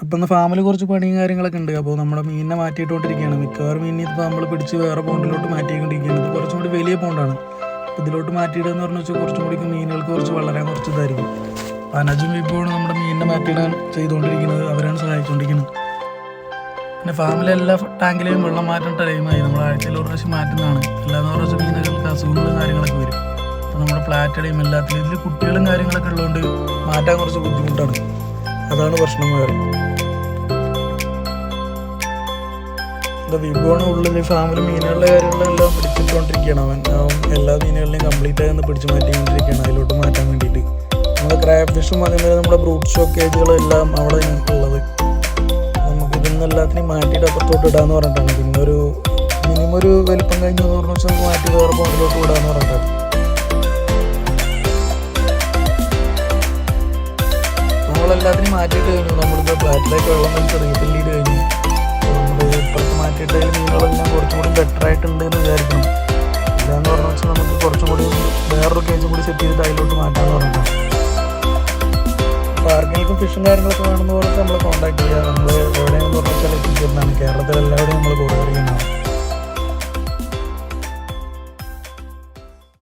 അപ്പം ഇന്ന് ഫാമിൽ കുറച്ച് പണിയും കാര്യങ്ങളൊക്കെ ഉണ്ട്. അപ്പോൾ നമ്മുടെ മീനിനെ മാറ്റിയിട്ടുകൊണ്ടിരിക്കുകയാണ്. മിക്കവാറും മീനിനെ ഇപ്പോൾ നമ്മൾ പിടിച്ച് വേറെ പോണ്ടിലോട്ട് മാറ്റിക്കൊണ്ടിരിക്കുകയാണ്. ഇത് കുറച്ചും കൂടി വലിയ പോണ്ടാണ്. അപ്പോൾ ഇതിലോട്ട് മാറ്റിയിടുക എന്ന് വെച്ചാൽ കുറച്ചും കൂടി മീനുകൾക്ക് കുറച്ച് വളരാൻ കുറച്ച് ഇതായിരിക്കും. അനജും വിഭവമാണ് നമ്മുടെ മീനിനെ മാറ്റിയിടാൻ ചെയ്തുകൊണ്ടിരിക്കുന്നത്. അവരാണ് സഹായിച്ചുകൊണ്ടിരിക്കുന്നത്. പിന്നെ ഫാമിലെ എല്ലാ ടാങ്കിലെയും വെള്ളം മാറ്റേണ്ട ടൈമായി. നമ്മൾ ആഴ്ചയിൽ ഒരു പ്രാവശ്യം മാറ്റുന്നതാണ്. അല്ലാന്ന് പറഞ്ഞാൽ മീനുകൾക്ക് അസുഖങ്ങളും കാര്യങ്ങളൊക്കെ വരും. അപ്പോൾ നമ്മുടെ ഫ്ലാറ്റിലെയും എല്ലാത്തിലും ഇതിൽ കുട്ടികളും കാര്യങ്ങളൊക്കെ ഉള്ളതുകൊണ്ട് മാറ്റാൻ കുറച്ച് ബുദ്ധിമുട്ടാണ്. അതാണ് പ്രശ്നം. വേറെ എന്താ വിഭവമാണ് ഉള്ളിൽ ഫാമിലി മീനുകളുടെ കാര്യങ്ങളെല്ലാം പിടിച്ചിട്ടുകൊണ്ടിരിക്കുകയാണ്. അവൻ എല്ലാ മീനുകളിലെയും കംപ്ലീറ്റ് ആയി ഒന്ന് പിടിച്ച് മാറ്റിക്കൊണ്ടിരിക്കുകയാണ് അതിലോട്ട് മാറ്റാൻ വേണ്ടിയിട്ട്. നമ്മുടെ ക്രാബ് ഫിഷും അതേമാതിരി നമ്മുടെ ബ്രൂട്ട് സ്റ്റോക്കേജുകളും എല്ലാം അവിടെ ഉള്ളത്. നമുക്ക് ഇതിന്ന് എല്ലാത്തിനും മാറ്റിയിട്ട് അപ്പുറത്തോട്ട് ഇടാന്ന് പറഞ്ഞിട്ടാണ്. പിന്നെ ഒരു മിനിമം ഒരു വലിപ്പം കഴിഞ്ഞ് പറഞ്ഞ വെച്ചാൽ നമുക്ക് മാറ്റി വേറെ പോണ്ടിലോട്ട് വിടാന്ന് പറഞ്ഞിട്ടാണ്. നമ്മളെല്ലാത്തിനും മാറ്റിയിട്ട് കഴിഞ്ഞു. നമ്മളിപ്പോൾ ഫ്ലാറ്റിലേക്ക് വെള്ളം വലിച്ച് റീഫില്ലിട്ട് കഴിഞ്ഞു. നമ്മൾ ഇപ്പുറത്ത് മാറ്റിയിട്ട് മീനുകളെല്ലാം കുറച്ചും കൂടി ബെറ്റർ ആയിട്ടുണ്ട് എന്ന് വിചാരിക്കണം. ഇല്ലാന്ന് പറഞ്ഞു വെച്ചാൽ നമുക്ക് കുറച്ചും കൂടി വേറൊരു കേജും കൂടി സെറ്റ് ചെയ്തിട്ട് അതിലോട്ട് മാറ്റാമെന്ന് പറഞ്ഞിട്ടാണ്. അപ്പോൾ ആർക്കെങ്കിലും ഫിഷും കാര്യങ്ങളൊക്കെ വേണമെന്ന് പറഞ്ഞാൽ നമ്മളെ കോൺടാക്ട് ചെയ്യുക. നമ്മൾ എവിടെയാണെന്ന് പറഞ്ഞു വെച്ചാൽ എത്തിച്ചു